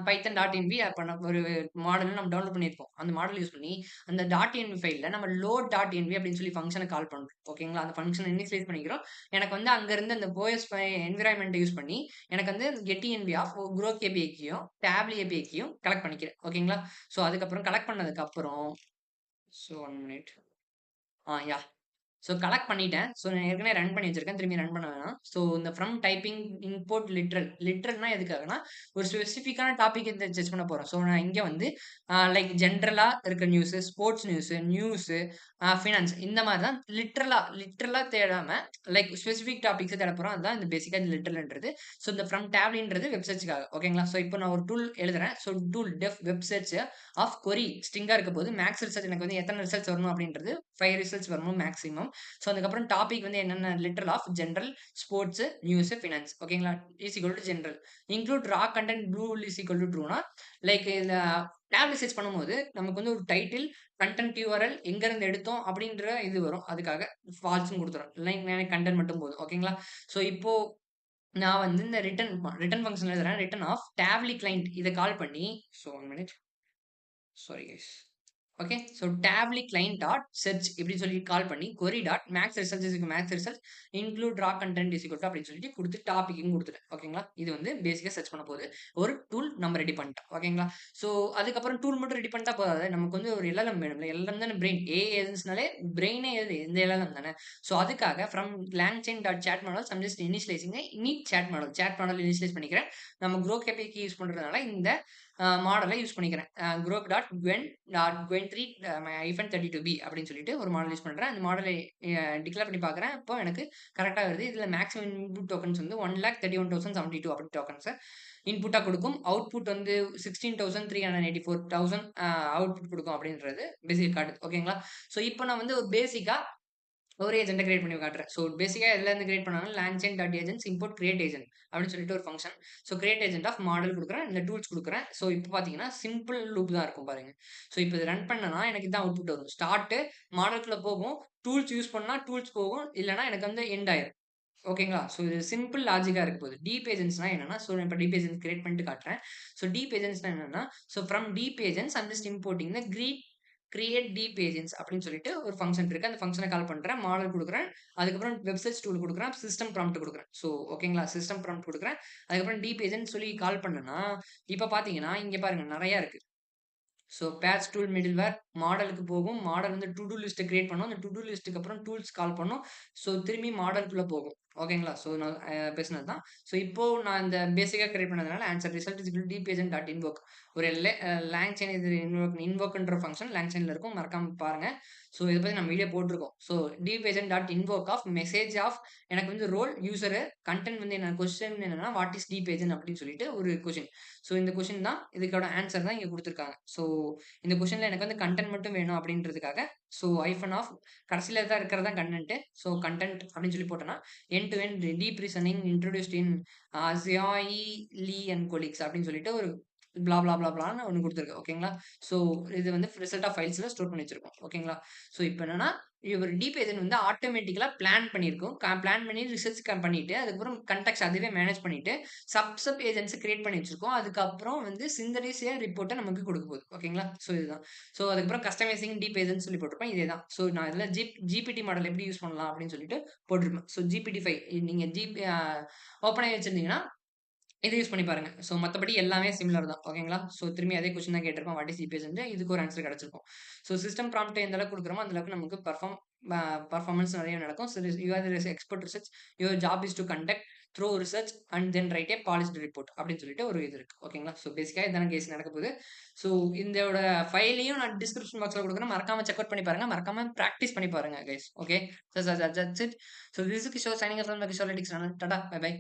A: பைத்தன் டாட் என்வி பண்ண ஒரு மாடல் நம்ம டவுன்லோட் பண்ணியிருப்போம். அந்த மாடல் யூஸ் பண்ணி அந்த டாட் என்வி ஃபைல்ல நம்ம லோட் டாட் என்வி அப்படின்னு சொல்லி ஃபங்க்ஷனை கால் பண்றோம். ஓகேங்களா? அந்த ஃபங்க்ஷனை இனிஷியலைஸ் பண்ணிக்கிறோம். எனக்கு வந்து அங்க இருந்து அந்த ஓஎஸ் என்விரான்மெண்ட் யூஸ் பண்ணி எனக்கு வந்து கெட் என்வி ஆஃப் குரோக் ஏபிஐக்கியும் டேப்லி ஏபிஐக்கியும் கலெக்ட் பண்ணிக்கிறேன். ஓகேங்களா? ஸோ அதுக்கப்புறம் கலெக்ட் பண்ணதுக்கு அப்புறம் so 1 minute yeah so collect பண்ணிட்டேன். ஸோ நான் ஏற்கனவே ரன் பண்ணி வச்சிருக்கேன். திரும்பி ரன் பண்ண வேணாம். ஸோ இந்த ஃப்ரம் டைப்பிங் இம்போர்ட் லிட்ரல் லிட்ரல்னா எதுக்காகனா ஒரு ஸ்பெசிஃபிக்கான டாபிக் சர்ச் பண்ண போறோம். ஸோ நான் இங்க வந்து லைக் ஜென்ரலா இருக்க நியூஸ், ஸ்போர்ட்ஸ் நியூஸ், ஃபினான்ஸ் இந்த மாதிரி தான் லிட்ரலா தேடாம லைக் ஸ்பெசிஃபிக் டாபிக்ஸ் தேட போறோம். அதுதான் இந்த பேசிக்கா இந்த லிட்ரல்ன்றது. ஸோ இந்த ஃப்ரம் டேப்லின்றது வெப் சர்ச்சுக்காக. ஓகேங்களா? ஸோ இப்போ நான் ஒரு டூல் எழுதுறேன். So tool def web search of query ஸ்ட்ரிங்கா இருக்க போது மேக்ஸ் ரிசல்ட் எனக்கு வந்து எத்தனை ரிசல்ட்ஸ் வரணும் அப்படின்றது 5 ரிசல்ட்ஸ் வரணும் மேக்ஸிமம். ஸோ அதுக்கப்புறம் டாபிக் வந்து என்னென்ன literal of general, sports, news, finance. ஓகேங்களா? Is equal to general. Include raw content bool is equal to ட்ரூனா லைக் இந்த டேப் ரிசர்ச் பண்ணும்போது நமக்கு வந்து ஒரு டைட்டில், கண்டென்ட் யூஆர்எல் எங்க இருந்து எடுத்தோம் அப்படின்ற இது வரும். அதுக்காக ஃபால்ஸ்னு கொடுத்துரும். லைக் கண்டென்ட் மட்டும் போதும். ஓகேங்களா? ஸோ இப்போ நான் வந்து இந்த ரிட்டர்ன் ஃபங்க்ஷன் எழுதுறேன். ரிட்டர்ன் ஆஃப் டேப்லி கிளைண்ட் இதை கால் பண்ணி so 1 minute sorry guys. Okay so Tavily client dot search இப்படி சொல்லி கால் பண்ணி query dot max results max result include raw content is equal அப்படின்னு சொல்லிட்டு கொடுத்து டாபிக்கும் கொடுத்துட்டேன். ஓகேங்களா? இது வந்து பேசிக்காக சர்ச் பண்ண போது ஒரு டூல் நம்ம ரெடி பண்ணிட்டோம். ஓகேங்களா? ஸோ அதுக்கப்புறம் டூல் மட்டும் ரெடி பண்ணிட்டா போதாது. நமக்கு வந்து ஒரு எல்எல்எம் வேணும்ல. எல்எல்எம் தானே பிரெயின். ஏஜென்ட்ஸ்னாலே பிரெயினே எது இந்த எல்எல்எம் தானே. ஸோ அதுக்காக from LangChain dot chat model some just initialising init chat model initialise பண்ணிக்கிறேன். நம்ம க்ரோ கேபிக்கு யூஸ் பண்றதுனால இந்த மாடலை யூஸ் பண்ணிக்கிறேன். க்ரோக் டாட் குவென் 3 -32b அப்படின்னு சொல்லிட்டு ஒரு மாடல் யூஸ் பண்றேன். அந்த மாடலை டிக்ளேர் பண்ணி பார்க்குறேன். இப்போ எனக்கு கரெக்டாக வருது. இதில் மேக்ஸிமம் இன்புட் டோக்கன்ஸ் வந்து 1,31,072 அப்படி டோக்கன்ஸ் இன்புட்டாக கொடுக்கும். அவுட்புட் வந்து 16,384,000 அவுட்புட் கொடுக்கும் அப்படின்றது பேசிக் கார்டு. ஓகேங்களா? ஸோ இப்போ நான் வந்து ஒரு பேசிக்கா ஒரு ஏஜென்ட்டை கிரியேட் பண்ணி காட்டுறேன். ஸோ பேசிக்கா எதுல இருந்து கிரியேட் பண்ணாலும் LangChain dot agents import create agent அப்படின்னு சொல்லிட்டு ஒரு function. So create agent of model கொடுக்குறேன். இந்த டூல்ஸ் கொடுக்குறேன். ஸோ இப்போ பார்த்தீங்கன்னா சிம்பிள் லூப் தான் இருக்கும் பாருங்க. ஸோ இப்போ இது ரன் பண்ணனா எனக்கு இதான் அவுட்புட் வரும். ஸ்டார்ட் மாடலுக்குள்ள போகும். டூல்ஸ் யூஸ் பண்ணா டூல்ஸ் போகும். இல்லைன்னா எனக்கு வந்து எண்ட் ஆயிரும். ஓகேங்களா? ஸோ இது சிம்பிள் லாஜிக்கா இருக்க போகுது. டீப் ஏஜென்ட்ஸ்னா என்னன்னா, ஸோ நான் இப்போ டீப் ஏஜென்ட்ஸ் கிரியேட் பண்ணிட்டு காட்டுறேன். ஸோ டீப் ஏஜென்ட்ஸ்னா என்னன்னா, so from deep agents I'm just importing the create deep agents அப்படின்னு சொல்லிட்டு ஒரு ஃபங்க்ஷன் இருக்கு. அந்த ஃபங்க்ஷனை கால் பண்றேன். மாடல் கொடுக்குறேன். அதுக்கப்புறம் வெப்சைட் டூல் கொடுக்குறேன். சிஸ்டம் ப்ராம்ப்ட் கொடுக்குறேன். ஸோ ஓகேங்களா? சிஸ்டம் ப்ராம்ப்ட் கொடுக்குறேன். அதுக்கப்புறம் டீப் ஏஜென்ட் சொல்லி கால் பண்ணேன்னா இப்போ பார்த்தீங்கன்னா இங்க பாருங்க நிறைய இருக்கு. ஸோ பேட்ச் டூல் மிடில்வேர் மாடலுக்கு போகும். மாடல் வந்து டு டூ லிஸ்ட்டை கிரியேட் பண்ணும். அந்த டு டூ லிஸ்ட்டுக்கு அப்புறம் டூல்ஸ் கால் பண்ணும். ஸோ திரும்பி மாடலுக்குள்ள போகும்.
B: ஓகேங்களா? ஸோ நான் பேசினது தான். ஸோ இப்போ நான் இந்த பேசிக்கா கிரியேட் பண்ணதுனால answer result is equal to dpagent dot invoke. ஒரு லேங் செயின் இது இன்வோக்ன்ற ஃபங்ஷன் லேங் செயின்ல இருக்கும். மறக்காம பாருங்க. ஸோ இத பத்தி நம்ம வீடியோ போட்டுருக்கோம். So dpagent dot invoke of message of எனக்கு வந்து ரோல் யூசரு கன்டென்ட் வந்து என்ன கொஸ்டின் என்னன்னா வாட் இஸ் dpagent அப்படின்னு சொல்லிட்டு ஒரு கொஸ்டின். ஸோ இந்த கொஸ்டின் தான் இதுக்கோட ஆன்சர் தான் இங்க குடுத்துருக்காங்க. ஸோ இந்த கொஸ்டின்ல எனக்கு வந்து கன்டென்ட் மட்டும் வேணும் அப்படின்றதுக்காக ஸோ ஹைஃபன் ஆஃப் கடைசியில தான் இருக்கிறது தான் கன்டென்ட். ஸோ கன்டென்ட் அப்படின்னு சொல்லி போட்டோம்னா end to end deep reasoning introduced in Jiayi Lee and colleagues அப்படின்னு சொல்லிட்டு ஒரு பிளா பிளா பிளா பிளான்னு ஒன்று கொடுத்துருக்கு. ஓகேங்களா? ஸோ இது வந்து ரிசல்ட் ஆஃப் ஃபைல்ஸில் ஸ்டோர் பண்ணி வச்சிருக்கோம். ஓகேங்களா? ஸோ இப்போ என்னன்னா ஒரு டீப் ஏஜென்ட் வந்து ஆட்டோமேட்டிக்கலாக பிளான் பண்ணியிருக்கும். பிளான் பண்ணி ரிசர்ச் பண்ணிட்டு அதுக்கப்புறம் கண்டெக்ட்ஸ் அதுவே மேனேஜ் பண்ணிட்டு சப் ஏஜென்ட்ஸ் கிரியேட் பண்ணி வச்சிருக்கோம். அதுக்கப்புறம் வந்து சிந்தரிசியா ரிப்போர்ட்டை நமக்கு கொடுக்க போகுது. ஓகேங்களா? ஸோ இதுதான். ஸோ அதுக்கப்புறம் கஸ்டமைசிங் டீப் ஏஜென்ட் சொல்லி போட்டிருப்பேன். இதே தான். ஸோ நான் இதில் ஜிபிடி மாடல் எப்படி யூஸ் பண்ணலாம் அப்படின்னு சொல்லிட்டு போட்டிருப்பேன். ஸோ GPT-5 நீங்க ஓப்பன் ஆகி வச்சிருந்தீங்கன்னா இதை யூஸ் பண்ணி பாருங்க. ஸோ மத்தபடி எல்லாமே சிமிலர் தான். ஓகேங்களா? ஸோ திரும்பி அதே கொஸ்டின் தான் கேட்டிருப்போம். வாட் இஸ் ஜிபிஎஸ்ன்ட்டு இதுக்கு ஒரு ஆன்சர் கிடைச்சிருக்கும். ஸோ சிஸ்டம் ப்ராம்ப்ட் எந்த அளவுக்கு குடுக்குறோமோ, அந்த அளவுக்கு நமக்கு பெர்ஃபார்மன்ஸ் நிறைய நடக்கும். So you are the expert research. Your job is to conduct through research and then right A polished report அப்படின்னு சொல்லிட்டு ஒரு இது இருக்கு. ஓகேங்களா? ஸோ பேசிக்கா இதான கேஸ் நடக்க போகுது. ஸோ இதோட ஃபைலையும் நான் டிஸ்கிரிப்ஷன் பாக்ஸ்ல கொடுக்குறேன். மறக்காம செக் அவுட் பண்ணி பாருங்க. மறக்காம பிராக்டிஸ் பண்ணி பாருங்க guys. Okay. That's it. So this is Kishore signing off from Kishore Lytics channel. Tata. Bye by.